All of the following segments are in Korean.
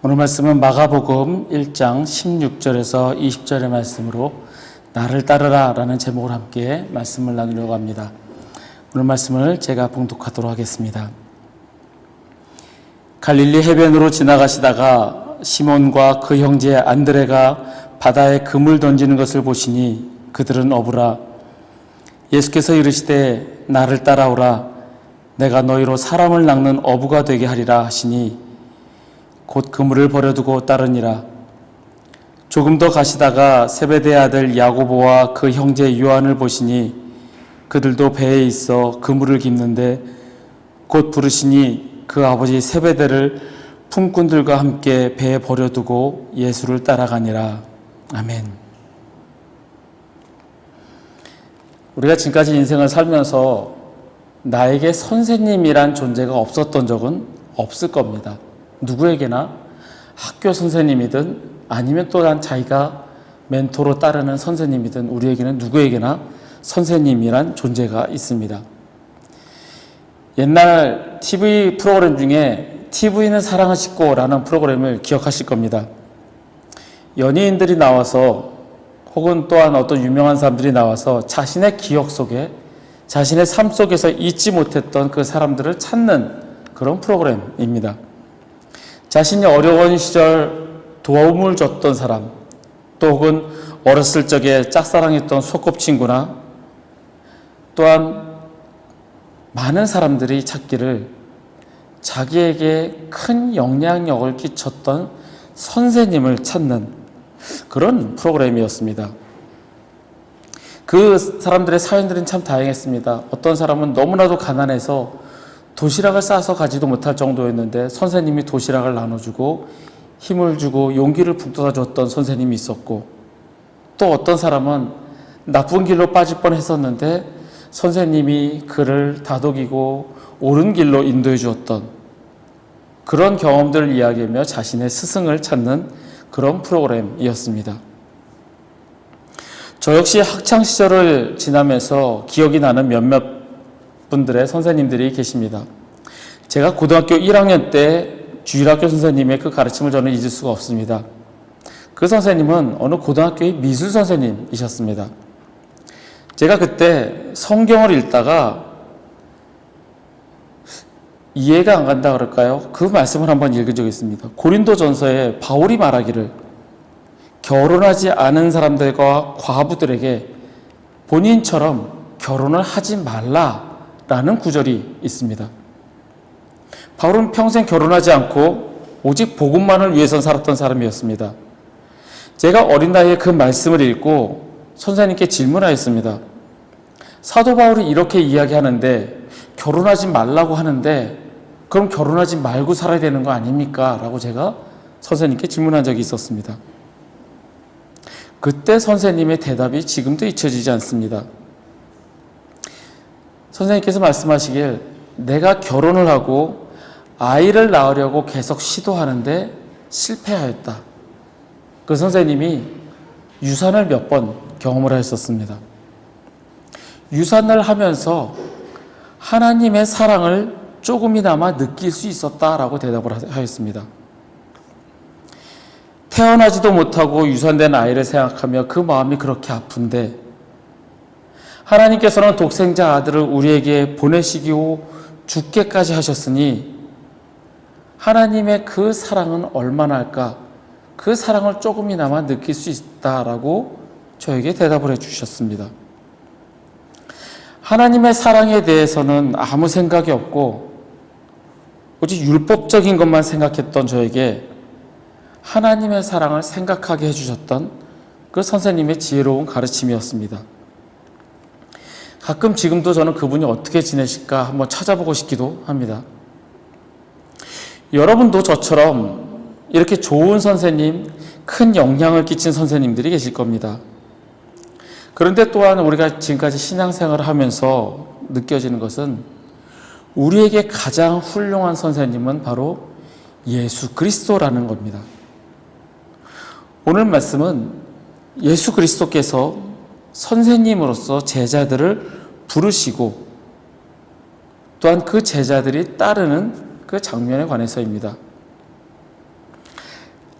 오늘 말씀은 마가복음 1장 16절에서 20절의 말씀으로 나를 따르라 라는 제목으로 함께 말씀을 나누려고 합니다. 오늘 말씀을 제가 봉독하도록 하겠습니다. 갈릴리 해변으로 지나가시다가 시몬과 그 형제 안드레가 바다에 그물 던지는 것을 보시니 그들은 어부라. 예수께서 이르시되 나를 따라오라. 내가 너희로 사람을 낚는 어부가 되게 하리라 하시니 곧 그물을 버려두고 따르니라. 조금 더 가시다가 세베대의 아들 야고보와 그 형제 요한을 보시니 그들도 배에 있어 그물을 깁는데 곧 부르시니 그 아버지 세베대를 품꾼들과 함께 배에 버려두고 예수를 따라가니라. 아멘. 우리가 지금까지 인생을 살면서 나에게 선생님이란 존재가 없었던 적은 없을 겁니다. 누구에게나 학교 선생님이든 아니면 또한 자기가 멘토로 따르는 선생님이든 우리에게는 누구에게나 선생님이란 존재가 있습니다. 옛날 TV 프로그램 중에 TV는 사랑을 싣고 라는 프로그램을 기억하실 겁니다. 연예인들이 나와서 혹은 또한 어떤 유명한 사람들이 나와서 자신의 기억 속에 자신의 삶 속에서 잊지 못했던 그 사람들을 찾는 그런 프로그램입니다. 자신이 어려운 시절 도움을 줬던 사람, 또 혹은 어렸을 적에 짝사랑했던 소꿉친구나 또한 많은 사람들이 찾기를 자기에게 큰 영향력을 끼쳤던 선생님을 찾는 그런 프로그램이었습니다. 그 사람들의 사연들은 참 다양했습니다. 어떤 사람은 너무나도 가난해서 도시락을 싸서 가지도 못할 정도였는데 선생님이 도시락을 나눠주고 힘을 주고 용기를 북돋아줬던 선생님이 있었고, 또 어떤 사람은 나쁜 길로 빠질 뻔했었는데 선생님이 그를 다독이고 옳은 길로 인도해 주었던 그런 경험들을 이야기하며 자신의 스승을 찾는 그런 프로그램이었습니다. 저 역시 학창시절을 지나면서 기억이 나는 몇몇 분들의 선생님들이 계십니다. 제가 고등학교 1학년 때 주일학교 선생님의 그 가르침을 저는 잊을 수가 없습니다. 그 선생님은 어느 고등학교의 미술 선생님이셨습니다. 제가 그때 성경을 읽다가 이해가 안 간다 그럴까요? 그 말씀을 한번 읽은 적이 있습니다. 고린도전서에 바울이 말하기를 결혼하지 않은 사람들과 과부들에게 본인처럼 결혼을 하지 말라라는 구절이 있습니다. 바울은 평생 결혼하지 않고 오직 복음만을 위해서 살았던 사람이었습니다. 제가 어린 나이에 그 말씀을 읽고 선생님께 질문하였습니다. 사도 바울이 이렇게 이야기하는데 결혼하지 말라고 하는데 그럼 결혼하지 말고 살아야 되는 거 아닙니까? 라고 제가 선생님께 질문한 적이 있었습니다. 그때 선생님의 대답이 지금도 잊혀지지 않습니다. 선생님께서 말씀하시길 내가 결혼을 하고 아이를 낳으려고 계속 시도하는데 실패하였다. 그 선생님이 유산을 몇 번 경험을 하셨습니다. 유산을 하면서 하나님의 사랑을 조금이나마 느낄 수 있었다라고 대답을 하였습니다. 태어나지도 못하고 유산된 아이를 생각하며 그 마음이 그렇게 아픈데 하나님께서는 독생자 아들을 우리에게 보내시고 죽게까지 하셨으니 하나님의 그 사랑은 얼마나 할까? 그 사랑을 조금이나마 느낄 수 있다라고 저에게 대답을 해주셨습니다. 하나님의 사랑에 대해서는 아무 생각이 없고 오직 율법적인 것만 생각했던 저에게 하나님의 사랑을 생각하게 해주셨던 그 선생님의 지혜로운 가르침이었습니다. 가끔 지금도 저는 그분이 어떻게 지내실까 한번 찾아보고 싶기도 합니다. 여러분도 저처럼 이렇게 좋은 선생님, 큰 영향을 끼친 선생님들이 계실 겁니다. 그런데 또한 우리가 지금까지 신앙생활을 하면서 느껴지는 것은 우리에게 가장 훌륭한 선생님은 바로 예수 그리스도라는 겁니다. 오늘 말씀은 예수 그리스도께서 선생님으로서 제자들을 부르시고 또한 그 제자들이 따르는 그 장면에 관해서입니다.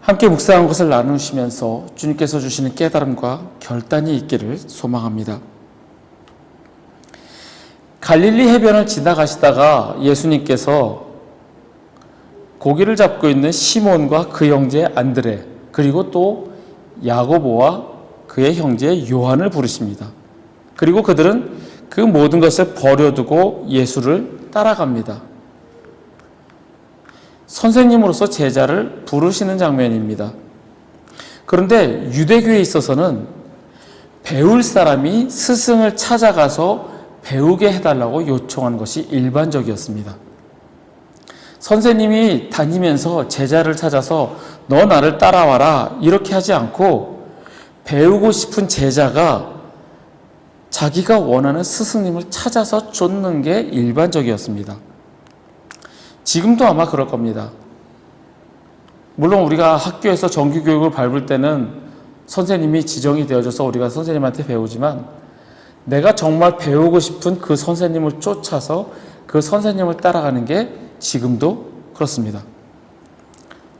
함께 묵상한 것을 나누시면서 주님께서 주시는 깨달음과 결단이 있기를 소망합니다. 갈릴리 해변을 지나가시다가 예수님께서 고기를 잡고 있는 시몬과 그 형제 안드레, 그리고 또 야고보와 그의 형제 요한을 부르십니다. 그리고 그들은 그 모든 것을 버려두고 예수를 따라갑니다. 선생님으로서 제자를 부르시는 장면입니다. 그런데 유대교에 있어서는 배울 사람이 스승을 찾아가서 배우게 해달라고 요청하는 것이 일반적이었습니다. 선생님이 다니면서 제자를 찾아서 너 나를 따라와라 이렇게 하지 않고 배우고 싶은 제자가 자기가 원하는 스승님을 찾아서 쫓는 게 일반적이었습니다. 지금도 아마 그럴 겁니다. 물론 우리가 학교에서 정규교육을 밟을 때는 선생님이 지정이 되어져서 우리가 선생님한테 배우지만 내가 정말 배우고 싶은 그 선생님을 쫓아서 그 선생님을 따라가는 게 지금도 그렇습니다.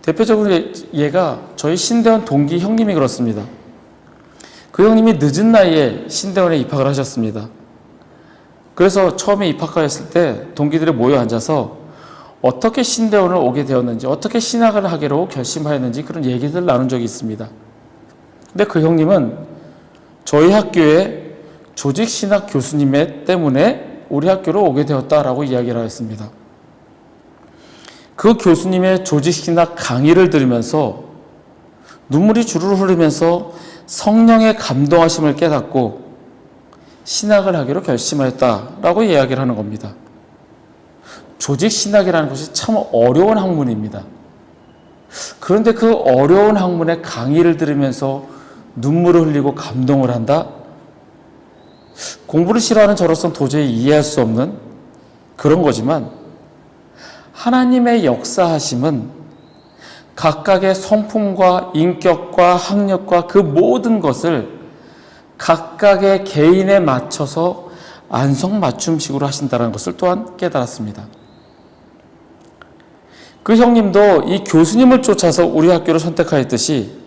대표적으로 얘가 저희 신대원 동기 형님이 그렇습니다. 그 형님이 늦은 나이에 신대원에 입학을 하셨습니다. 그래서 처음에 입학하였을 때 동기들이 모여 앉아서 어떻게 신대원을 오게 되었는지, 어떻게 신학을 하기로 결심하였는지 그런 얘기들을 나눈 적이 있습니다. 근데 그 형님은 저희 학교의 조직신학 교수님 때문에 우리 학교로 오게 되었다라고 이야기를 하였습니다. 그 교수님의 조직신학 강의를 들으면서 눈물이 주르르 흐르면서 성령의 감동하심을 깨닫고 신학을 하기로 결심하였다라고 이야기를 하는 겁니다. 조직신학이라는 것이 참 어려운 학문입니다. 그런데 그 어려운 학문의 강의를 들으면서 눈물을 흘리고 감동을 한다? 공부를 싫어하는 저로서는 도저히 이해할 수 없는 그런 거지만 하나님의 역사하심은 각각의 성품과 인격과 학력과 그 모든 것을 각각의 개인에 맞춰서 안성맞춤식으로 하신다는 것을 또한 깨달았습니다. 그 형님도 이 교수님을 쫓아서 우리 학교를 선택하였듯이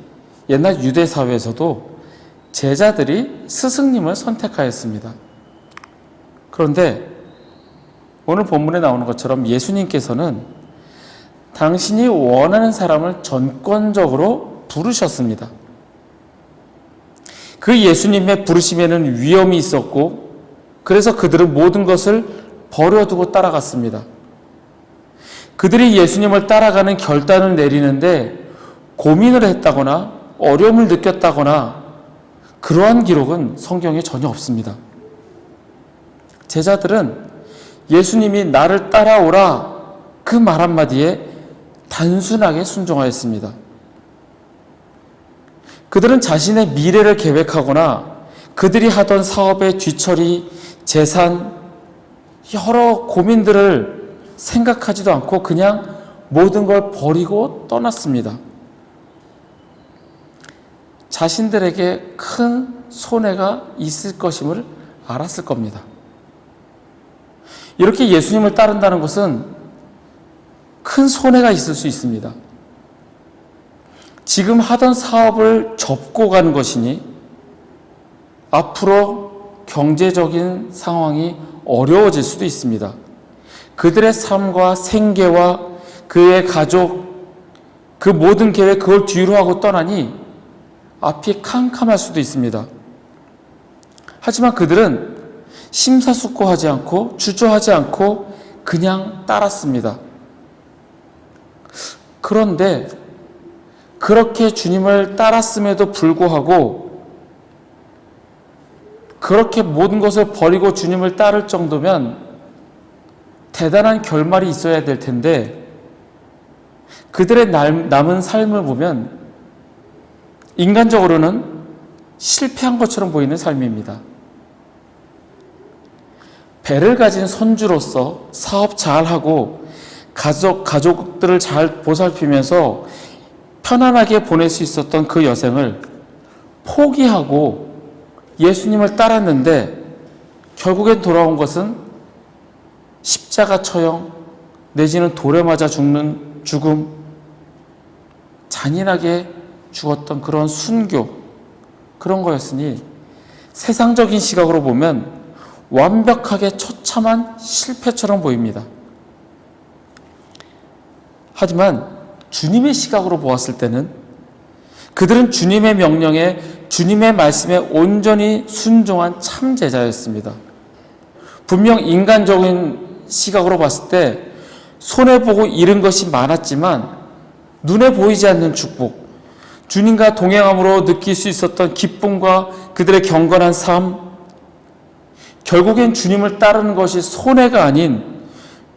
옛날 유대 사회에서도 제자들이 스승님을 선택하였습니다. 그런데 오늘 본문에 나오는 것처럼 예수님께서는 당신이 원하는 사람을 전권적으로 부르셨습니다. 그 예수님의 부르심에는 위험이 있었고 그래서 그들은 모든 것을 버려두고 따라갔습니다. 그들이 예수님을 따라가는 결단을 내리는데 고민을 했다거나 어려움을 느꼈다거나 그러한 기록은 성경에 전혀 없습니다. 제자들은 예수님이 나를 따라오라 그 말 한마디에 단순하게 순종하였습니다. 그들은 자신의 미래를 계획하거나 그들이 하던 사업의 뒤처리, 재산, 여러 고민들을 생각하지도 않고 그냥 모든 걸 버리고 떠났습니다. 자신들에게 큰 손해가 있을 것임을 알았을 겁니다. 이렇게 예수님을 따른다는 것은 큰 손해가 있을 수 있습니다. 지금 하던 사업을 접고 가는 것이니 앞으로 경제적인 상황이 어려워질 수도 있습니다. 그들의 삶과 생계와 그의 가족, 그 모든 계획 그걸 뒤로 하고 떠나니 앞이 캄캄할 수도 있습니다. 하지만 그들은 심사숙고하지 않고 주저하지 않고 그냥 따랐습니다. 그런데 그렇게 주님을 따랐음에도 불구하고 그렇게 모든 것을 버리고 주님을 따를 정도면 대단한 결말이 있어야 될 텐데 그들의 남은 삶을 보면 인간적으로는 실패한 것처럼 보이는 삶입니다. 배를 가진 선주로서 사업 잘하고 가족들을 잘 보살피면서 편안하게 보낼 수 있었던 그 여생을 포기하고 예수님을 따랐는데 결국엔 돌아온 것은 십자가 처형 내지는 돌에 맞아 죽는 죽음, 잔인하게 죽었던 그런 순교, 그런 거였으니 세상적인 시각으로 보면 완벽하게 처참한 실패처럼 보입니다. 하지만 주님의 시각으로 보았을 때는 그들은 주님의 명령에, 주님의 말씀에 온전히 순종한 참 제자였습니다. 분명 인간적인 시각으로 봤을 때 손해보고 잃은 것이 많았지만 눈에 보이지 않는 축복, 주님과 동행함으로 느낄 수 있었던 기쁨과 그들의 경건한 삶, 결국엔 주님을 따르는 것이 손해가 아닌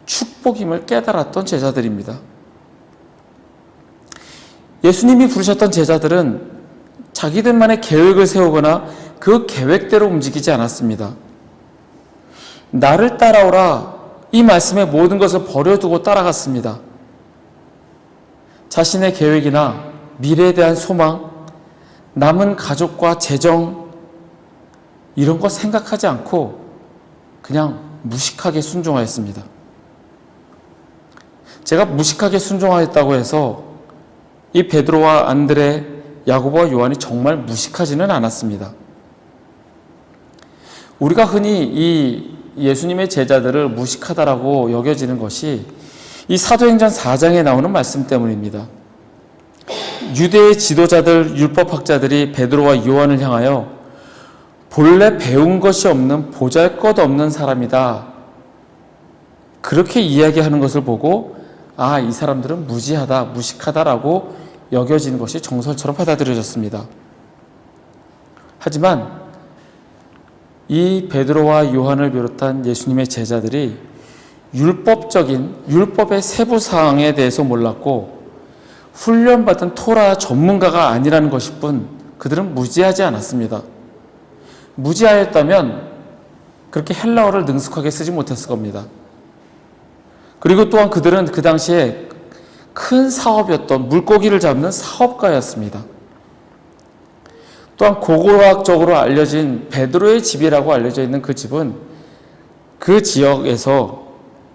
축복임을 깨달았던 제자들입니다. 예수님이 부르셨던 제자들은 자기들만의 계획을 세우거나 그 계획대로 움직이지 않았습니다. 나를 따라오라, 이 말씀의 모든 것을 버려두고 따라갔습니다. 자신의 계획이나 미래에 대한 소망, 남은 가족과 재정, 이런 거 생각하지 않고 그냥 무식하게 순종하였습니다. 제가 무식하게 순종하였다고 해서 이 베드로와 안드레, 야고보와 요한이 정말 무식하지는 않았습니다. 우리가 흔히 이 예수님의 제자들을 무식하다라고 여겨지는 것이 이 사도행전 4장에 나오는 말씀 때문입니다. 유대의 지도자들, 율법학자들이 베드로와 요한을 향하여 본래 배운 것이 없는 보잘것없는 사람이다, 그렇게 이야기하는 것을 보고 아, 이 사람들은 무지하다, 무식하다라고 여겨지는 것이 정설처럼 받아들여졌습니다. 하지만 이 베드로와 요한을 비롯한 예수님의 제자들이 율법의 세부 사항에 대해서 몰랐고 훈련받은 토라 전문가가 아니라는 것일 뿐 그들은 무지하지 않았습니다. 무지하였다면 그렇게 헬라어를 능숙하게 쓰지 못했을 겁니다. 그리고 또한 그들은 그 당시에 큰 사업이었던 물고기를 잡는 사업가였습니다. 또한 고고학적으로 알려진 베드로의 집이라고 알려져 있는 그 집은 그 지역에서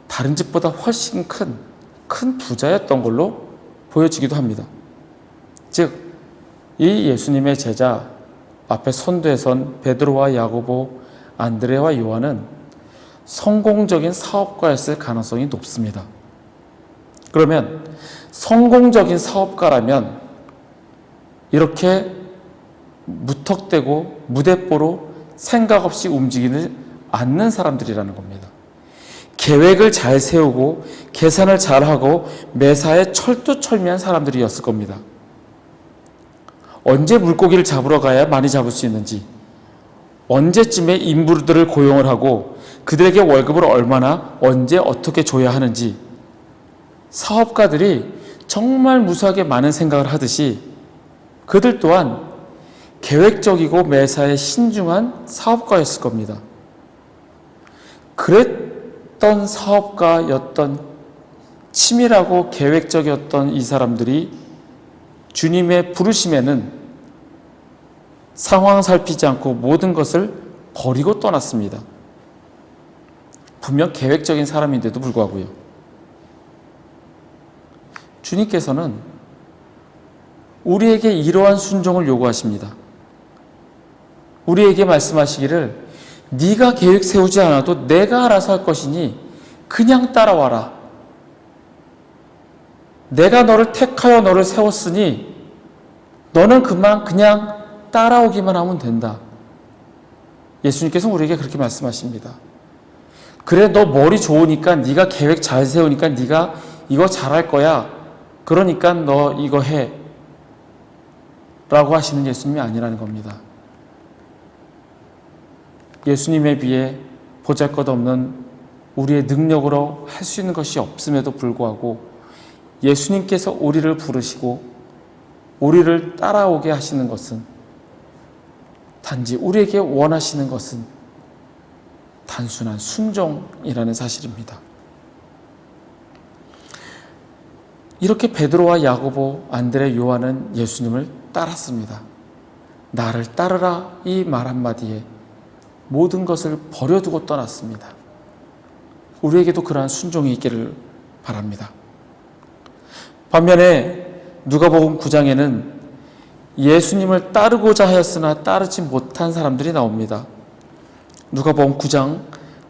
다른 집보다 훨씬 큰 부자였던 걸로 보여지기도 합니다. 즉, 이 예수님의 제자 앞에 선두에 선 베드로와 야고보, 안드레와 요한은 성공적인 사업가였을 가능성이 높습니다. 그러면 성공적인 사업가라면 이렇게 무턱대고 무대뽀로 생각 없이 움직이지 않는 사람들이라는 겁니다. 계획을 잘 세우고 계산을 잘하고 매사에 철두철미한 사람들이었을 겁니다. 언제 물고기를 잡으러 가야 많이 잡을 수 있는지, 언제쯤에 인부들을 고용을 하고 그들에게 월급을 얼마나 언제 어떻게 줘야 하는지, 사업가들이 정말 무수하게 많은 생각을 하듯이 그들 또한 계획적이고 매사에 신중한 사업가였을 겁니다. 그랬던 사업가였던, 치밀하고 계획적이었던 이 사람들이 주님의 부르심에는 상황 살피지 않고 모든 것을 버리고 떠났습니다. 분명 계획적인 사람인데도 불구하고요. 주님께서는 우리에게 이러한 순종을 요구하십니다. 우리에게 말씀하시기를 네가 계획 세우지 않아도 내가 알아서 할 것이니 그냥 따라와라. 내가 너를 택하여 너를 세웠으니 너는 그냥 따라오기만 하면 된다. 예수님께서 우리에게 그렇게 말씀하십니다. 그래, 너 머리 좋으니까, 네가 계획 잘 세우니까 네가 이거 잘할 거야, 그러니까 너 이거 해 라고 하시는 예수님이 아니라는 겁니다. 예수님에 비해 보잘것없는 우리의 능력으로 할 수 있는 것이 없음에도 불구하고 예수님께서 우리를 부르시고 우리를 따라오게 하시는 것은, 단지 우리에게 원하시는 것은 단순한 순종이라는 사실입니다. 이렇게 베드로와 야고보, 안드레, 요한은 예수님을 따랐습니다. 나를 따르라, 이 말 한마디에 모든 것을 버려두고 떠났습니다. 우리에게도 그러한 순종이 있기를 바랍니다. 반면에 누가복음 9장에는 예수님을 따르고자 하였으나 따르지 못한 사람들이 나옵니다. 누가복음 9장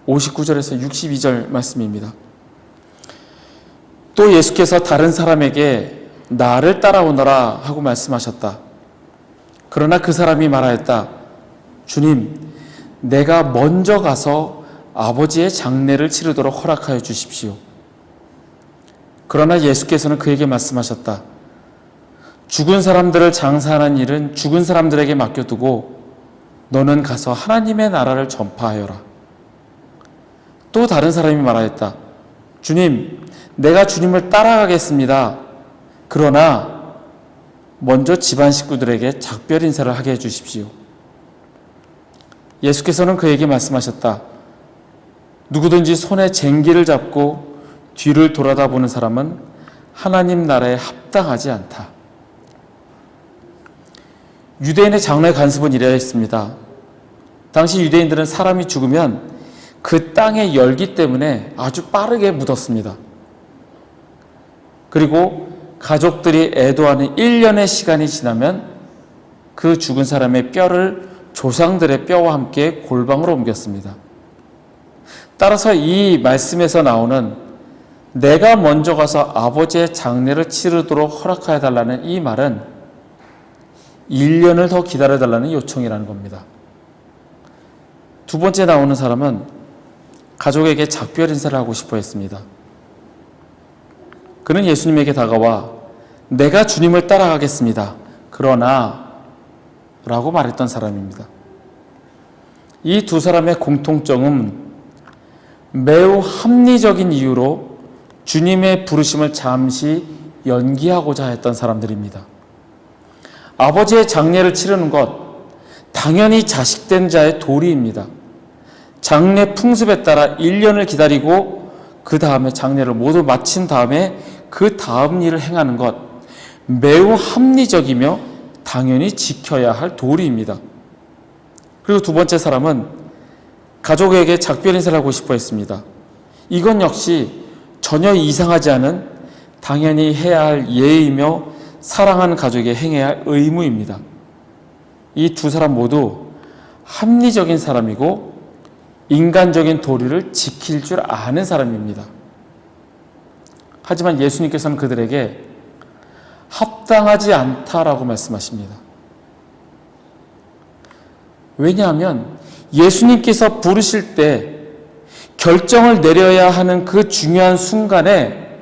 59절에서 62절 말씀입니다. 또 예수께서 다른 사람에게 나를 따라오너라 하고 말씀하셨다. 그러나 그 사람이 말하였다. 주님, 내가 먼저 가서 아버지의 장례를 치르도록 허락하여 주십시오. 그러나 예수께서는 그에게 말씀하셨다. 죽은 사람들을 장사하는 일은 죽은 사람들에게 맡겨두고 너는 가서 하나님의 나라를 전파하여라. 또 다른 사람이 말하였다. 주님, 내가 주님을 따라가겠습니다. 그러나 먼저 집안 식구들에게 작별 인사를 하게 해주십시오. 예수께서는 그에게 말씀하셨다. 누구든지 손에 쟁기를 잡고 뒤를 돌아다보는 사람은 하나님 나라에 합당하지 않다. 유대인의 장례 관습은 이러했습니다. 당시 유대인들은 사람이 죽으면 그 땅의 열기 때문에 아주 빠르게 묻었습니다. 그리고 가족들이 애도하는 1년의 시간이 지나면 그 죽은 사람의 뼈를 조상들의 뼈와 함께 골방으로 옮겼습니다. 따라서 이 말씀에서 나오는 내가 먼저 가서 아버지의 장례를 치르도록 허락하여 달라는 이 말은 1년을 더 기다려달라는 요청이라는 겁니다. 두 번째 나오는 사람은 가족에게 작별 인사를 하고 싶어 했습니다. 그는 예수님에게 다가와 내가 주님을 따라가겠습니다. 그러나 라고 말했던 사람입니다. 이 두 사람의 공통점은 매우 합리적인 이유로 주님의 부르심을 잠시 연기하고자 했던 사람들입니다. 아버지의 장례를 치르는 것, 당연히 자식된 자의 도리입니다. 장례 풍습에 따라 1년을 기다리고 그 다음에 장례를 모두 마친 다음에 그 다음 일을 행하는 것, 매우 합리적이며 당연히 지켜야 할 도리입니다. 그리고 두 번째 사람은 가족에게 작별 인사를 하고 싶어 했습니다. 이건 역시 전혀 이상하지 않은 당연히 해야 할 예의이며 사랑하는 가족에게 행해야 할 의무입니다. 이 두 사람 모두 합리적인 사람이고 인간적인 도리를 지킬 줄 아는 사람입니다. 하지만 예수님께서는 그들에게 합당하지 않다라고 말씀하십니다. 왜냐하면 예수님께서 부르실 때 결정을 내려야 하는 그 중요한 순간에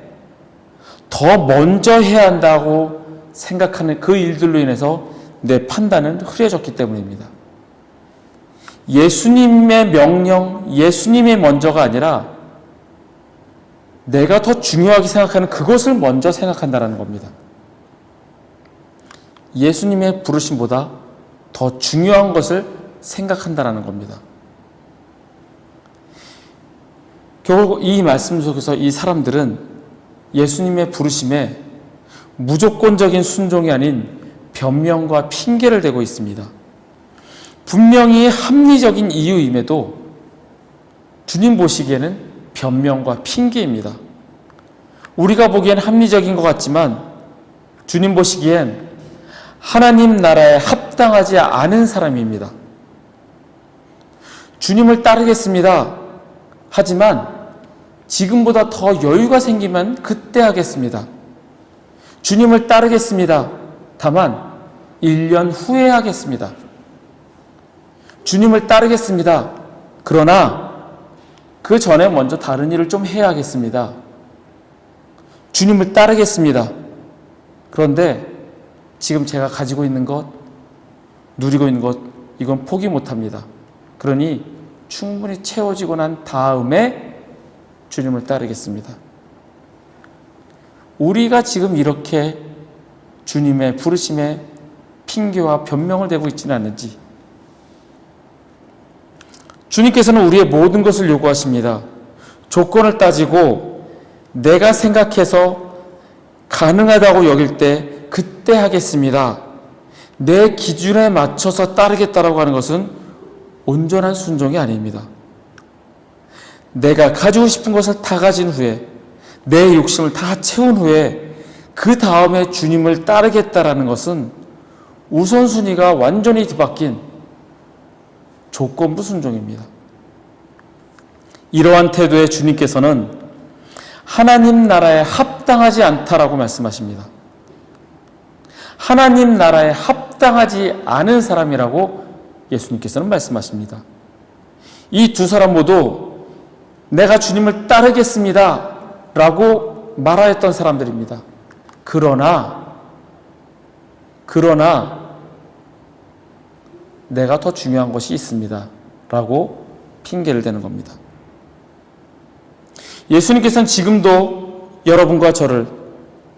더 먼저 해야 한다고 생각하는 그 일들로 인해서 내 판단은 흐려졌기 때문입니다. 예수님의 명령, 예수님이 먼저가 아니라 내가 더 중요하게 생각하는 그것을 먼저 생각한다는 겁니다. 예수님의 부르심보다 더 중요한 것을 생각한다는 겁니다. 결국 이 말씀 속에서 이 사람들은 예수님의 부르심에 무조건적인 순종이 아닌 변명과 핑계를 대고 있습니다. 분명히 합리적인 이유임에도 주님 보시기에는 변명과 핑계입니다. 우리가 보기엔 합리적인 것 같지만 주님 보시기엔 하나님 나라에 합당하지 않은 사람입니다. 주님을 따르겠습니다. 하지만 지금보다 더 여유가 생기면 그때 하겠습니다. 주님을 따르겠습니다. 다만 1년 후에 하겠습니다. 주님을 따르겠습니다. 그러나 그 전에 먼저 다른 일을 좀 해야겠습니다. 주님을 따르겠습니다. 그런데 지금 제가 가지고 있는 것, 누리고 있는 것, 이건 포기 못합니다. 그러니 충분히 채워지고 난 다음에 주님을 따르겠습니다. 우리가 지금 이렇게 주님의 부르심에 핑계와 변명을 대고 있지는 않는지, 주님께서는 우리의 모든 것을 요구하십니다. 조건을 따지고 내가 생각해서 가능하다고 여길 때 그때 하겠습니다. 내 기준에 맞춰서 따르겠다라고 하는 것은 온전한 순종이 아닙니다. 내가 가지고 싶은 것을 다 가진 후에, 내 욕심을 다 채운 후에 그 다음에 주님을 따르겠다라는 것은 우선순위가 완전히 뒤바뀐 조건부 순종입니다. 이러한 태도에 주님께서는 하나님 나라에 합당하지 않다라고 말씀하십니다. 하나님 나라에 합당하지 않은 사람이라고 예수님께서는 말씀하십니다. 이 두 사람 모두 내가 주님을 따르겠습니다 라고 말하였던 사람들입니다. 그러나 내가 더 중요한 것이 있습니다 라고 핑계를 대는 겁니다. 예수님께서는 지금도 여러분과 저를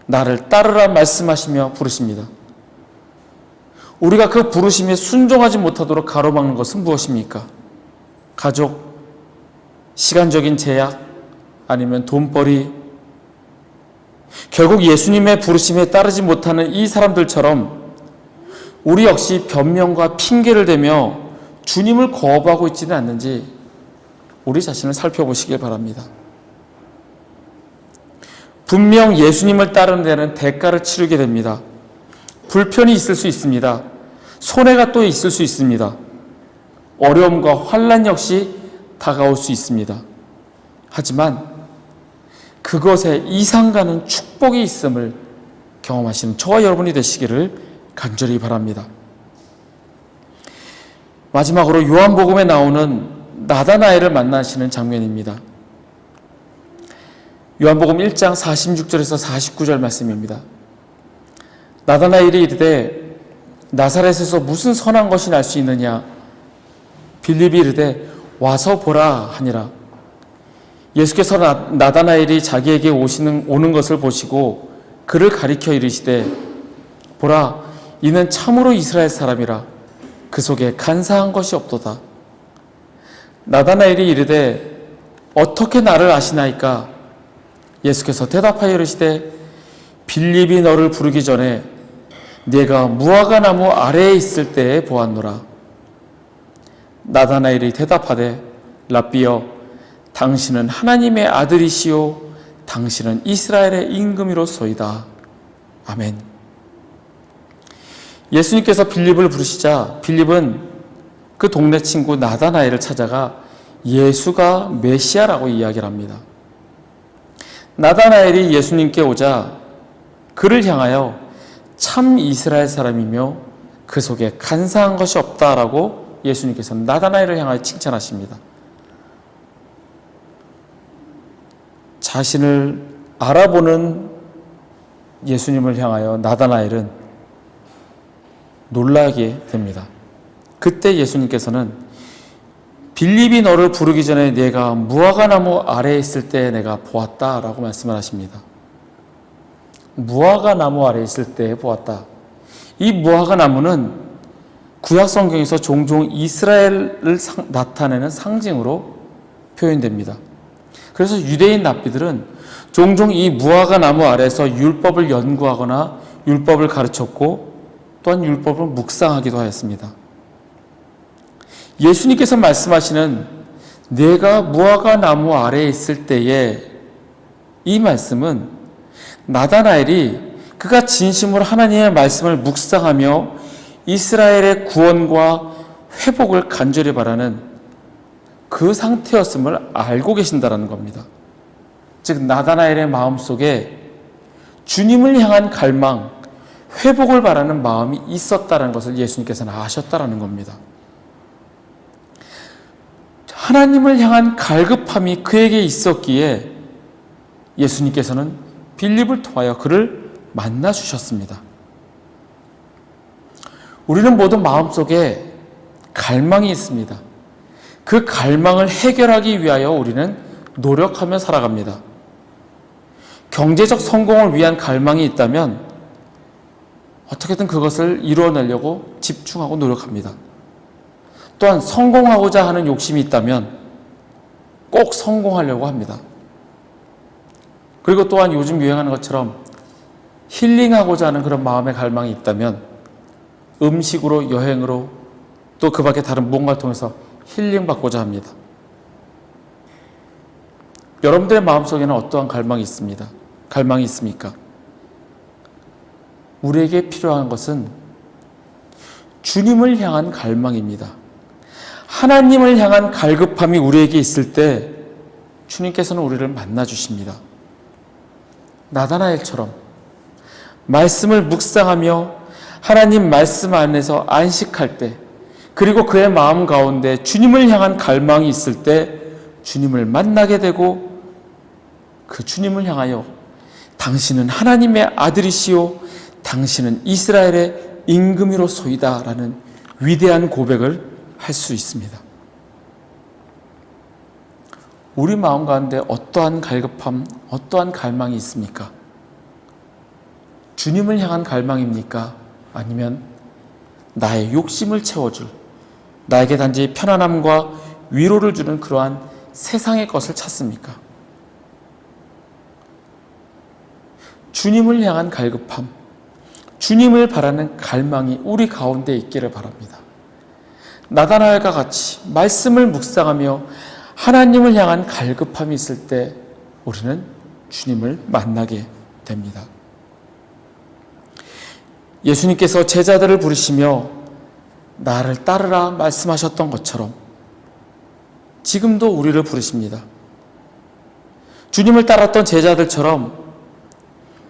나를 따르라 말씀하시며 부르십니다. 우리가 그 부르심에 순종하지 못하도록 가로막는 것은 무엇입니까? 가족, 시간적인 제약, 아니면 돈벌이. 결국 예수님의 부르심에 따르지 못하는 이 사람들처럼 우리 역시 변명과 핑계를 대며 주님을 거부하고 있지는 않는지 우리 자신을 살펴보시길 바랍니다. 분명 예수님을 따르는 데는 대가를 치르게 됩니다. 불편이 있을 수 있습니다. 손해가 또 있을 수 있습니다. 어려움과 환난 역시 다가올 수 있습니다. 하지만 그것에 이상 가는 축복이 있음을 경험하시는 저와 여러분이 되시기를 간절히 바랍니다. 마지막으로 요한복음에 나오는 나다나엘을 만나시는 장면입니다. 요한복음 1장 46절에서 49절 말씀입니다. 나다나엘이 이르되 나사렛에서 무슨 선한 것이 날 수 있느냐? 빌립이 이르되 와서 보라 하니라. 예수께서 나다나엘이 자기에게 오는 것을 보시고 그를 가리켜 이르시되 보라 이는 참으로 이스라엘 사람이라 그 속에 간사한 것이 없도다. 나다나엘이 이르되 어떻게 나를 아시나이까? 예수께서 대답하여 이르시되 빌립이 너를 부르기 전에 네가 무화과 나무 아래에 있을 때에 보았노라. 나다나엘이 대답하되 랍비여 당신은 하나님의 아들이시요 당신은 이스라엘의 임금이로소이다. 아멘. 예수님께서 빌립을 부르시자 빌립은 그 동네 친구 나다나엘을 찾아가 예수가 메시아라고 이야기를 합니다. 나다나엘이 예수님께 오자 그를 향하여 참 이스라엘 사람이며 그 속에 간사한 것이 없다라고 예수님께서는 나다나엘을 향하여 칭찬하십니다. 자신을 알아보는 예수님을 향하여 나다나엘은 놀라게 됩니다. 그때 예수님께서는 빌립이 너를 부르기 전에 내가 무화과 나무 아래에 있을 때 내가 보았다라고 말씀을 하십니다. 무화과 나무 아래에 있을 때 보았다. 이 무화과 나무는 구약 성경에서 종종 이스라엘을 나타내는 상징으로 표현됩니다. 그래서 유대인 랍비들은 종종 이 무화과 나무 아래에서 율법을 연구하거나 율법을 가르쳤고 또한 율법을 묵상하기도 하였습니다. 예수님께서 말씀하시는 내가 무화과 나무 아래에 있을 때에 이 말씀은 나다나엘이 그가 진심으로 하나님의 말씀을 묵상하며 이스라엘의 구원과 회복을 간절히 바라는 그 상태였음을 알고 계신다는 겁니다. 즉 나다나엘의 마음속에 주님을 향한 갈망, 회복을 바라는 마음이 있었다는 것을 예수님께서는 아셨다는 겁니다. 하나님을 향한 갈급함이 그에게 있었기에 예수님께서는 빌립을 통하여 그를 만나 주셨습니다. 우리는 모두 마음속에 갈망이 있습니다. 그 갈망을 해결하기 위하여 우리는 노력하며 살아갑니다. 경제적 성공을 위한 갈망이 있다면 어떻게든 그것을 이루어내려고 집중하고 노력합니다. 또한 성공하고자 하는 욕심이 있다면 꼭 성공하려고 합니다. 그리고 또한 요즘 유행하는 것처럼 힐링하고자 하는 그런 마음의 갈망이 있다면 음식으로, 여행으로, 또 그 밖에 다른 무언가를 통해서 힐링받고자 합니다. 여러분들의 마음속에는 어떠한 갈망이 있습니까? 우리에게 필요한 것은 주님을 향한 갈망입니다. 하나님을 향한 갈급함이 우리에게 있을 때 주님께서는 우리를 만나 주십니다. 나다나엘처럼 말씀을 묵상하며 하나님 말씀 안에서 안식할 때, 그리고 그의 마음 가운데 주님을 향한 갈망이 있을 때 주님을 만나게 되고, 그 주님을 향하여 당신은 하나님의 아들이시오, 당신은 이스라엘의 임금이로소이다 라는 위대한 고백을 할 수 있습니다. 우리 마음 가운데 어떠한 갈급함, 어떠한 갈망이 있습니까? 주님을 향한 갈망입니까? 아니면 나의 욕심을 채워줄, 나에게 단지 편안함과 위로를 주는 그러한 세상의 것을 찾습니까? 주님을 향한 갈급함, 주님을 바라는 갈망이 우리 가운데 있기를 바랍니다. 나다나엘과 같이 말씀을 묵상하며 하나님을 향한 갈급함이 있을 때 우리는 주님을 만나게 됩니다. 예수님께서 제자들을 부르시며 나를 따르라 말씀하셨던 것처럼 지금도 우리를 부르십니다. 주님을 따랐던 제자들처럼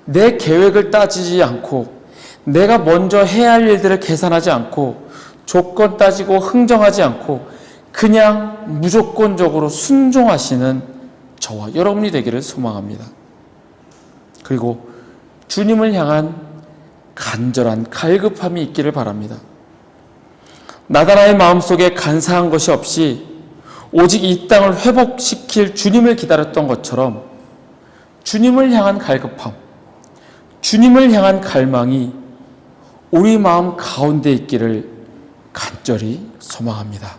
내 계획을 따지지 않고, 내가 먼저 해야 할 일들을 계산하지 않고, 조건 따지고 흥정하지 않고 그냥 무조건적으로 순종하시는 저와 여러분이 되기를 소망합니다. 그리고 주님을 향한 간절한 갈급함이 있기를 바랍니다. 나다나의 마음속에 간사한 것이 없이 오직 이 땅을 회복시킬 주님을 기다렸던 것처럼 주님을 향한 갈급함, 주님을 향한 갈망이 우리 마음 가운데 있기를 간절히 소망합니다.